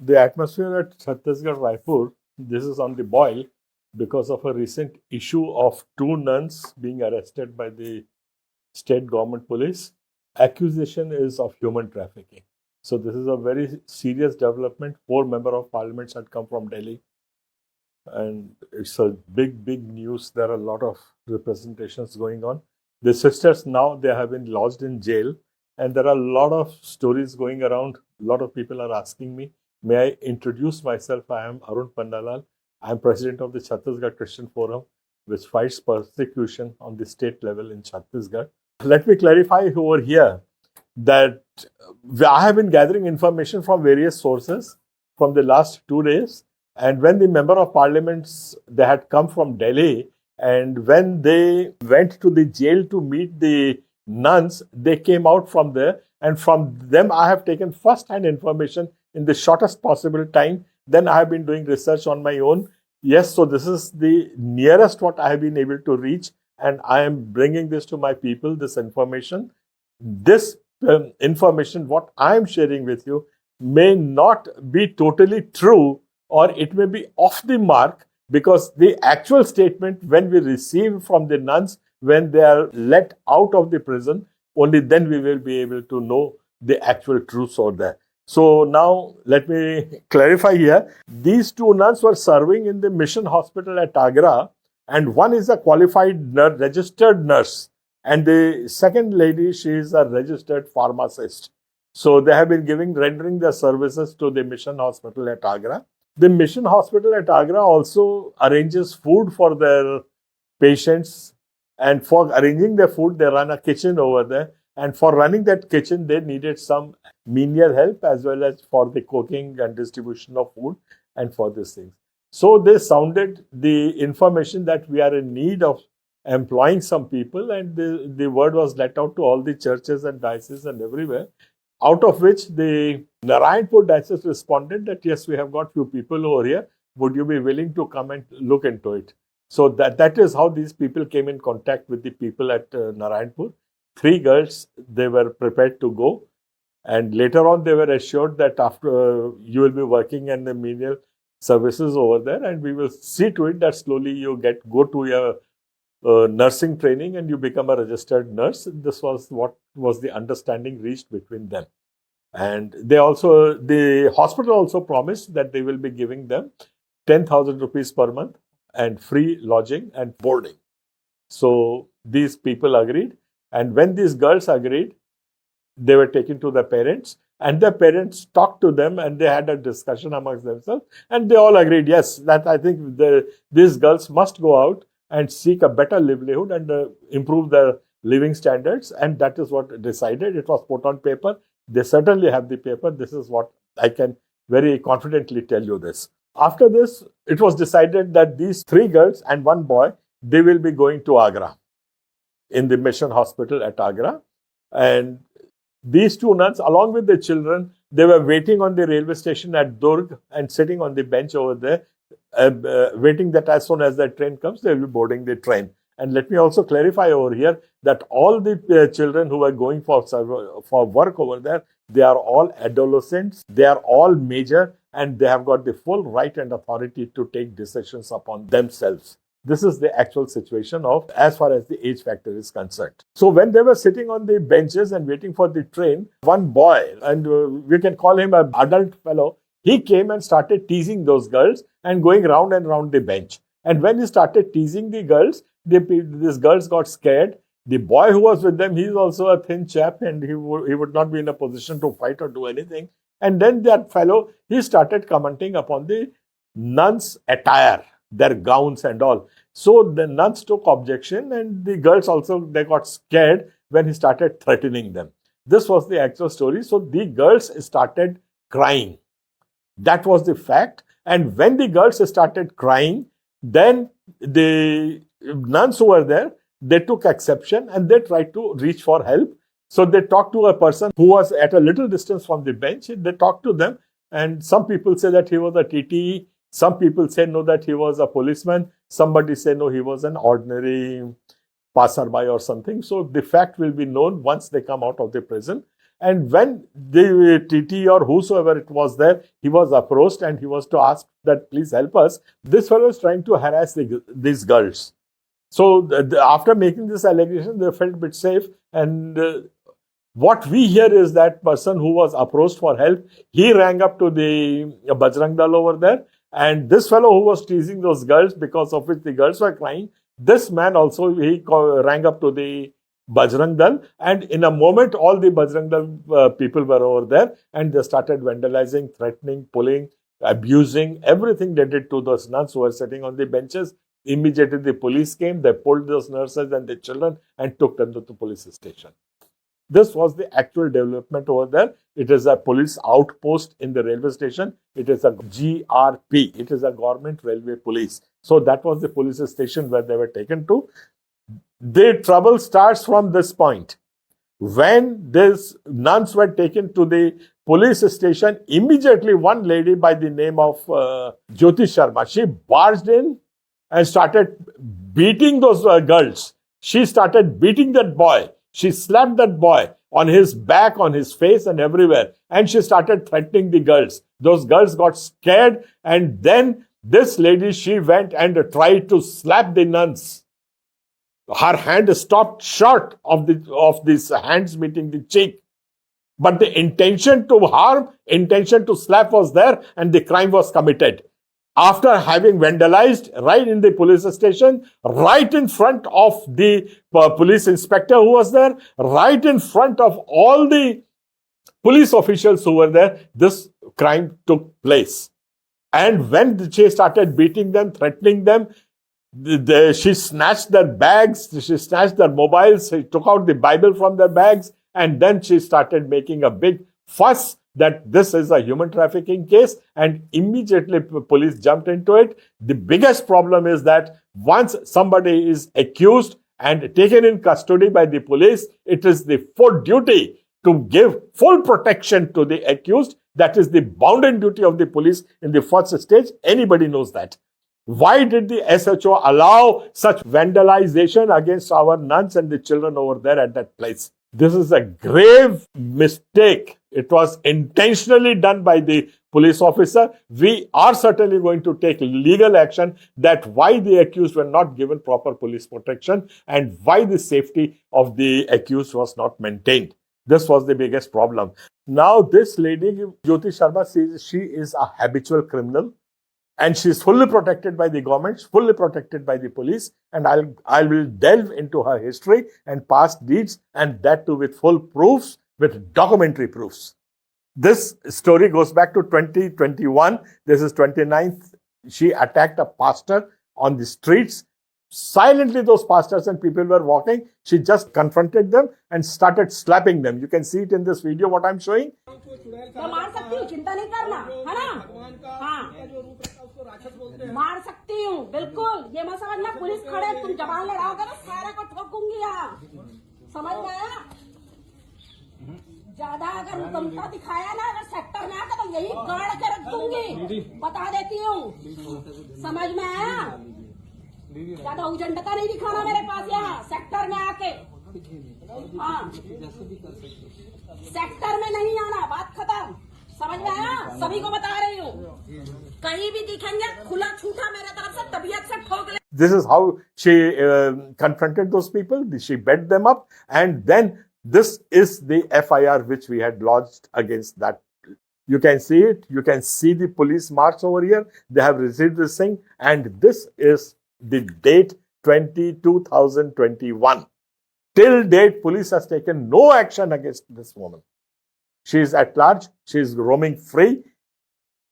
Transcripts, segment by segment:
The atmosphere at Chattisgarh, Raipur, this is on the boil because of a recent issue of two nuns being arrested by the state government police. Accusation is of human trafficking. So this is a very serious development. Four member of parliaments had come from Delhi, and it's a big news. There are a lot of representations going on. The sisters now they have been lodged in jail, and there are a lot of stories going around. A lot of people are asking me, may I introduce myself? I am Arun Pannalal. I am president of the Chattisgarh Christian Forum, which fights persecution on the state level in Chattisgarh. Let me clarify over here that I have been gathering information from various sources from the last 2 days. And when the member of parliaments, they had come from Delhi, and when they went to the jail to meet the nuns, they came out from there. And from them, I have taken first-hand information in the shortest possible time. Then I have been doing research on my own. Yes, so this is the nearest what I have been able to reach. And I am bringing this to my people, this information. This information, what I am sharing with you, may not be totally true, or it may be off the mark, because the actual statement when we receive from the nuns, when they are let out of the prison, only then we will be able to know the actual truths over there. So now let me clarify here. These two nuns were serving in the mission hospital at Agra, and one is a qualified registered nurse, and the second lady, she is a registered pharmacist. So they have been rendering their services to the mission hospital at Agra. The mission hospital at Agra also arranges food for their patients, and for arranging their food, they run a kitchen over there. And for running that kitchen, they needed some menial help as well as for the cooking and distribution of food and for these things. So they sounded the information that we are in need of employing some people, and the word was let out to all the churches and dioceses and everywhere. Out of which the Narayanpur diocese responded that yes, we have got few people over here. Would you be willing to come and look into it? So that is how these people came in contact with the people at Narayanpur. 3 girls, they were prepared to go. And later on, they were assured that after you will be working in the menial services over there, and we will see to it that slowly you go to your nursing training and you become a registered nurse. This was what was the understanding reached between them. And the hospital also promised that they will be giving them 10,000 rupees per month and free lodging and boarding. So these people agreed. And when these girls agreed, they were taken to their parents, and their parents talked to them, and they had a discussion amongst themselves, and they all agreed, yes, that I think these girls must go out and seek a better livelihood and improve their living standards. And that is what decided. It was put on paper. They certainly have the paper. This is what I can very confidently tell you this. After this, it was decided that these 3 girls and 1 boy, they will be going to Agra in the mission hospital at Agra. And these 2 nuns, along with the children, they were waiting on the railway station at Durg and sitting on the bench over there, waiting that as soon as the train comes, they will be boarding the train. And let me also clarify over here that all the children who are going for work over there, they are all adolescents, they are all major, and they have got the full right and authority to take decisions upon themselves. This is the actual situation of as far as the age factor is concerned. So when they were sitting on the benches and waiting for the train, one boy, and we can call him an adult fellow, he came and started teasing those girls and going round and round the bench. And when he started teasing the girls, these girls got scared. The boy who was with them, he's also a thin chap, and he would not be in a position to fight or do anything. And then that fellow, he started commenting upon the nuns' attire, their gowns and all. So the nuns took objection, and the girls also, they got scared when he started threatening them. This was the actual story. So the girls started crying. That was the fact. And when the girls started crying, then the nuns who were there, they took exception and they tried to reach for help. So they talked to a person who was at a little distance from the bench. They talked to them, and some people say that he was a TTE. Some people say no, that he was a policeman. Somebody say no, he was an ordinary passerby or something. So the fact will be known once they come out of the prison. And when the TT or whosoever it was there, he was approached and he was to ask that please help us. This fellow is trying to harass these girls. So after making this allegation, they felt a bit safe. And what we hear is that person who was approached for help, he rang up to the Bajrang Dal over there. And this fellow who was teasing those girls, because of which the girls were crying, this man also, he rang up to the Bajrang Dal. And in a moment, all the Bajrang Dal people were over there and they started vandalizing, threatening, pulling, abusing, everything they did to those nuns who were sitting on the benches. Immediately the police came, they pulled those nurses and the children and took them to the police station. This was the actual development over there. It is a police outpost in the railway station. It is a GRP. It is a government railway police. So that was the police station where they were taken to. The trouble starts from this point. When these nuns were taken to the police station, immediately one lady by the name of Jyoti Sharma, she barged in and started beating those girls. She started beating that boy. She slapped that boy on his back, on his face and everywhere. And she started threatening the girls. Those girls got scared. And then this lady, she went and tried to slap the nuns. Her hand stopped short of these hands meeting the cheek. But the intention to harm, intention to slap was there and the crime was committed. After having vandalized right in the police station, right in front of the police inspector who was there, right in front of all the police officials who were there, this crime took place. And when she started beating them, threatening them, she snatched their bags, she snatched their mobiles, she took out the Bible from their bags, and then she started making a big fuss that this is a human trafficking case, and immediately police jumped into it. The biggest problem is that once somebody is accused and taken in custody by the police, it is the full duty to give full protection to the accused. That is the bounden duty of the police in the first stage. Anybody knows that. Why did the SHO allow such vandalization against our nuns and the children over there at that place? This is a grave mistake. It was intentionally done by the police officer. We are certainly going to take legal action that why the accused were not given proper police protection and why the safety of the accused was not maintained. This was the biggest problem. Now, this lady, Jyoti Sharma, says she is a habitual criminal. And she is fully protected by the government, fully protected by the police. And I will delve into her history and past deeds, and that too with full proofs, with documentary proofs. This story goes back to 2021. This is 29th. She attacked a pastor on the streets. Silently, those pastors and people were walking. She just confronted them and started slapping them. You can see it in this video, what I'm showing. मार सकती हूँ बिल्कुल, ये मत समझना police खड़े तुम जबान लड़ाओगे ना सारे को ठोकूंगी यहाँ, समझ में आया? ज्यादा अगर उदमता दिखाया ना अगर सेक्टर में आकर तो यही गाड़ के रख दूंगी, बता देती हूँ, समझ में आया? ज्यादा उजंडता नहीं दिखाना मेरे पास यहाँ सेक्टर में आके, हाँ सेक्टर में नहीं आना, बात खत्म, समझ में आया? सभी को बता रही हूँ, कहीं भी दिखेंगे खुला छूटा मेरे तरफ से तबीयत से ठोक ले. This is how she confronted those people. She beat them up, and then this is the FIR which we had lodged against that. You can see it. You can see the police march over here. They have received this thing, and this is the date 2021. Till date, police has taken no action against this woman. She is at large. She is roaming free.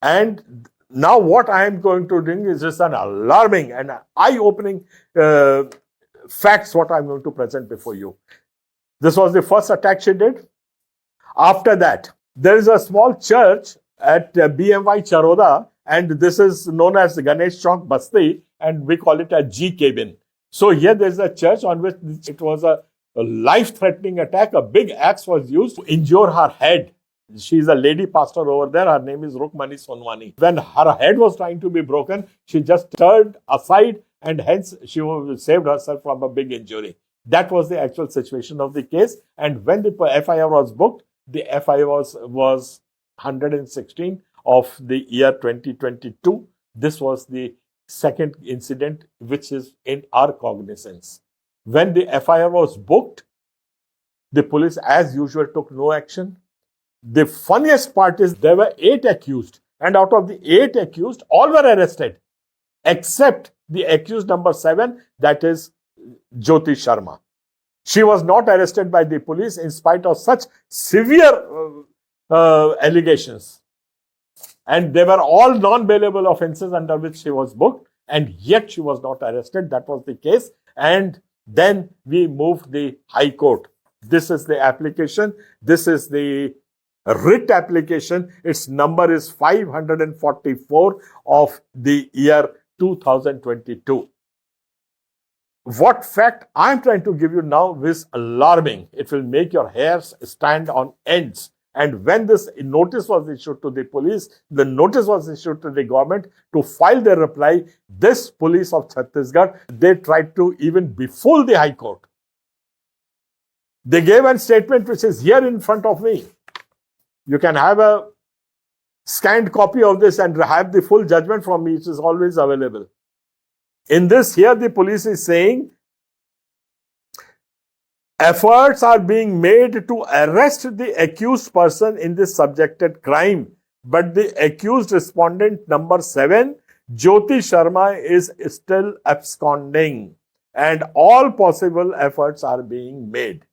And now what I am going to do is just an alarming and eye-opening facts what I am going to present before you. This was the first attack she did. After that, there is a small church at BMY Charoda, and this is known as Ganesh Chowk Basti, and we call it a G cabin. So here there is a church on which it was a life-threatening attack. A big axe was used to injure her head. She is a lady pastor over there. Her name is Rukmani Sonwani. When her head was trying to be broken, she just turned aside, and hence she saved herself from a big injury. That was the actual situation of the case. And when the FIR was booked, The FI was 116 of the year 2022. This was the second incident which is in our cognizance. When the FIR was booked, the police, as usual, took no action. The funniest part is there were 8 accused, and out of the 8 accused, all were arrested, except the accused number 7, that is Jyoti Sharma. She was not arrested by the police in spite of such severe allegations. And they were all non-bailable offences under which she was booked, and yet she was not arrested. That was the case. And then we moved the High Court. This is the application. This is the writ application. Its number is 544 of the year 2022. What fact I am trying to give you now is alarming. It will make your hairs stand on ends. And when this notice was issued to the police, the notice was issued to the government to file their reply, this police of Chhattisgarh, they tried to even befool the High Court. They gave a statement which is here in front of me. You can have a scanned copy of this and have the full judgment from me. It is always available. In this, here the police is saying, efforts are being made to arrest the accused person in this subjected crime, but the accused respondent number 7, Jyoti Sharma, is still absconding, and all possible efforts are being made.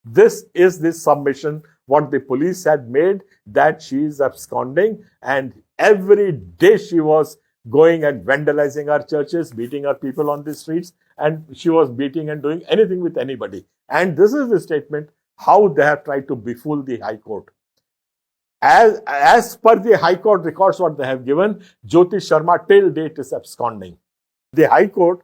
This is the submission what the police had made, that she is absconding, and every day she was going and vandalizing our churches, beating our people on the streets, and she was beating and doing anything with anybody. And this is the statement how they have tried to befool the High Court. As per the High Court records what they have given, Jyoti Sharma till date is absconding. The High Court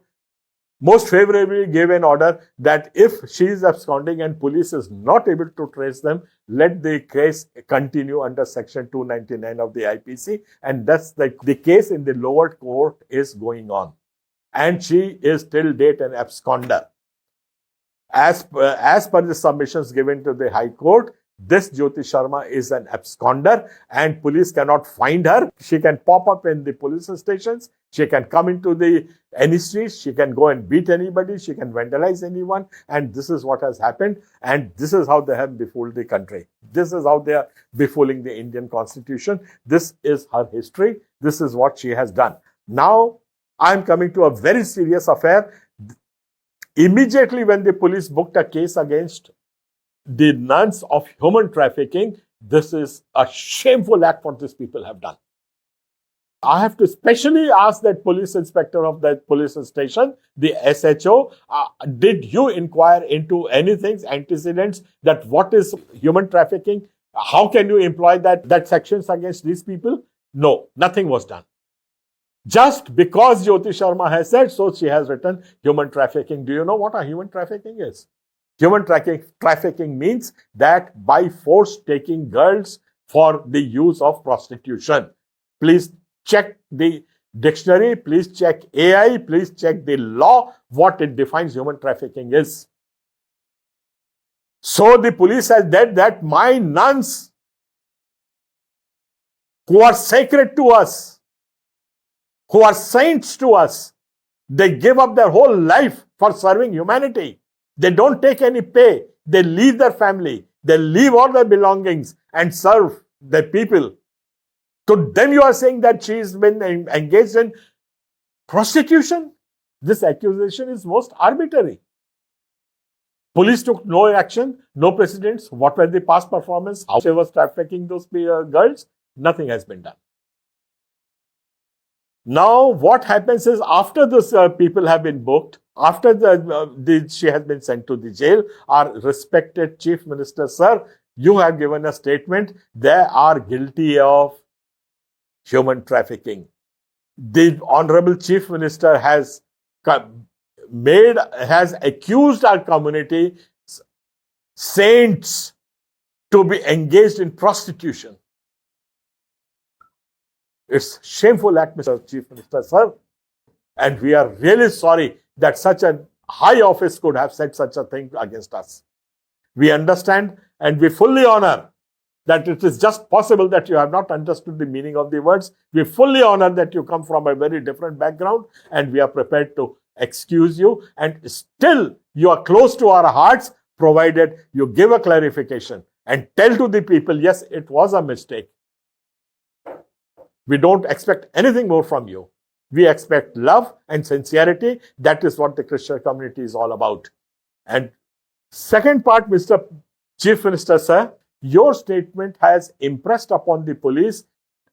most favorably gave an order that if she is absconding and police is not able to trace them, let the case continue under section 299 of the IPC, and that's the case in the lower court is going on, and she is till date an absconder. As per the submissions given to the High Court, this Jyoti Sharma is an absconder and police cannot find her. She can pop up in the police stations. She can come into any streets. She can go and beat anybody. She can vandalize anyone. And this is what has happened. And this is how they have befooled the country. This is how they are befooling the Indian Constitution. This is her history. This is what she has done. Now, I am coming to a very serious affair. Immediately when the police booked a case against the nuns of human trafficking, this is a shameful act what these people have done. I have to specially ask that police inspector of that police station, the SHO, did you inquire into anything, antecedents, that what is human trafficking? How can you employ that sections against these people? No, nothing was done. Just because Jyoti Sharma has said so, she has written human trafficking. Do you know what a human trafficking is? Human trafficking means that by force taking girls for the use of prostitution. Please check the dictionary, please check AI, please check the law, what it defines human trafficking is. So the police has said that my nuns, who are sacred to us, who are saints to us, they give up their whole life for serving humanity. They don't take any pay. They leave their family. They leave all their belongings and serve their people. To them you are saying that she's been engaged in prostitution? This accusation is most arbitrary. Police took no action, no precedents. What were the past performance? How she was trafficking those girls? Nothing has been done. Now, what happens is after those people have been booked, after she has been sent to the jail, our respected Chief Minister, sir, you have given a statement. They are guilty of human trafficking. The Honorable Chief Minister has accused our community saints to be engaged in prostitution. It's shameful act, Mr. Chief Minister, sir. And we are really sorry that such a high office could have said such a thing against us. We understand and we fully honor that it is just possible that you have not understood the meaning of the words. We fully honor that you come from a very different background, and we are prepared to excuse you, and still you are close to our hearts, provided you give a clarification and tell to the people, yes, it was a mistake. We don't expect anything more from you. We expect love and sincerity. That is what the Christian community is all about. And second part, Mr. Chief Minister, sir, your statement has impressed upon the police,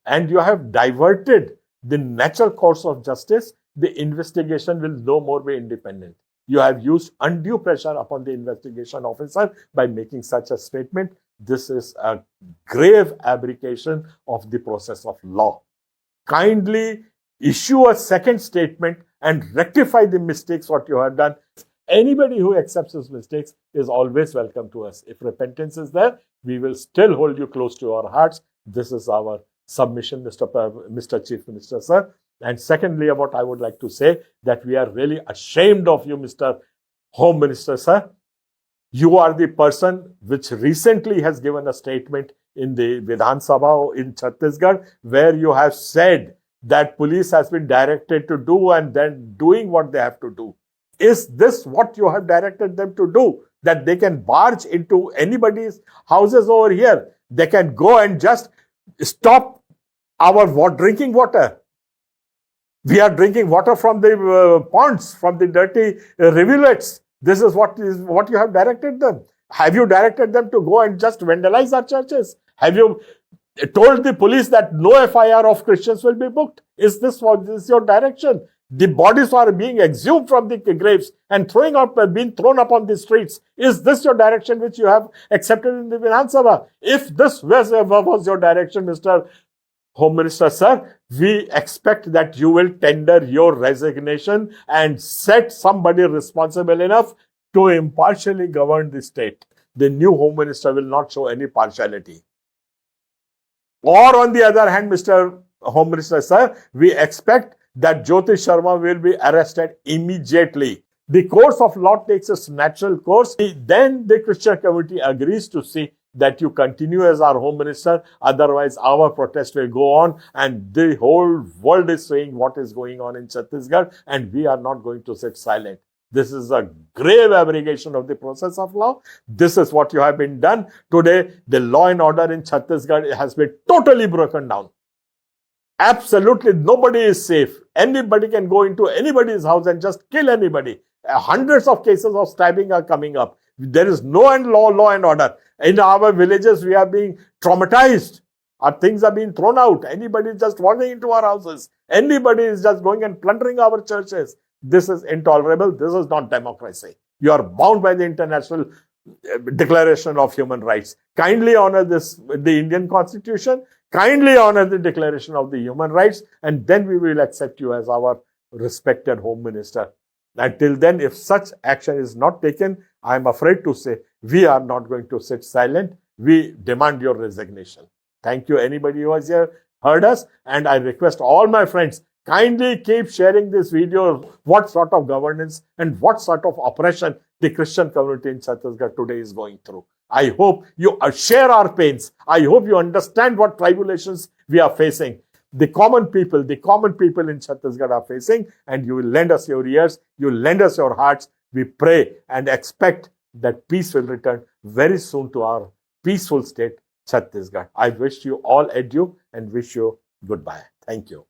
and you have diverted the natural course of justice. The investigation will no more be independent. You have used undue pressure upon the investigation officer by making such a statement. This is a grave abdication of the process of law. Kindly issue a second statement and rectify the mistakes what you have done. Anybody who accepts his mistakes is always welcome to us. If repentance is there, we will still hold you close to our hearts. This is our submission, Mr. Chief Minister, sir. And secondly, what I would like to say, that we are really ashamed of you, Mr. Home Minister, sir. You are the person which recently has given a statement in the Vidhan Sabha in Chattisgarh, where you have said that police has been directed to do and then doing what they have to do. Is this what you have directed them to do? That they can barge into anybody's houses over here? They can go and just stop our drinking water. We are drinking water from the ponds, from the dirty rivulets. This is what you have directed them. Have you directed them to go and just vandalize our churches? Have you told the police that no FIR of Christians will be booked? Is this your direction? The bodies are being exhumed from the graves and being thrown up on the streets. Is this your direction which you have accepted in the Vidhan Sabha? If this was your direction, Mr. Home Minister, sir, we expect that you will tender your resignation and set somebody responsible enough to impartially govern the state. The new Home Minister will not show any partiality. Or on the other hand, Mr. Home Minister, sir, we expect that Jyoti Sharma will be arrested immediately. The course of law takes its natural course. Then the Christian community agrees to see that you continue as our Home Minister. Otherwise, our protest will go on, and the whole world is saying what is going on in Chattisgarh, and we are not going to sit silent. This is a grave abrogation of the process of law. This is what you have been done. Today, the law and order in Chattisgarh has been totally broken down. Absolutely nobody is safe. Anybody can go into anybody's house and just kill anybody. Hundreds of cases of stabbing are coming up. There is no law and order. In our villages, we are being traumatized. Our things are being thrown out. Anybody is just wandering into our houses. Anybody is just going and plundering our churches. This is intolerable. This is not democracy. You are bound by the International Declaration of Human Rights. Kindly honor the Indian Constitution. Kindly honor the Declaration of the Human Rights, and then we will accept you as our respected Home Minister. Until then, if such action is not taken, I am afraid to say we are not going to sit silent. We demand your resignation. Thank you, anybody who has here heard us, and I request all my friends, kindly keep sharing this video, what sort of governance and what sort of oppression the Christian community in Chattisgarh today is going through. I hope you share our pains. I hope you understand what tribulations we are facing. The common people in Chattisgarh are facing, and you will lend us your ears, you will lend us your hearts. We pray and expect that peace will return very soon to our peaceful state, Chattisgarh. I wish you all adieu and wish you goodbye. Thank you.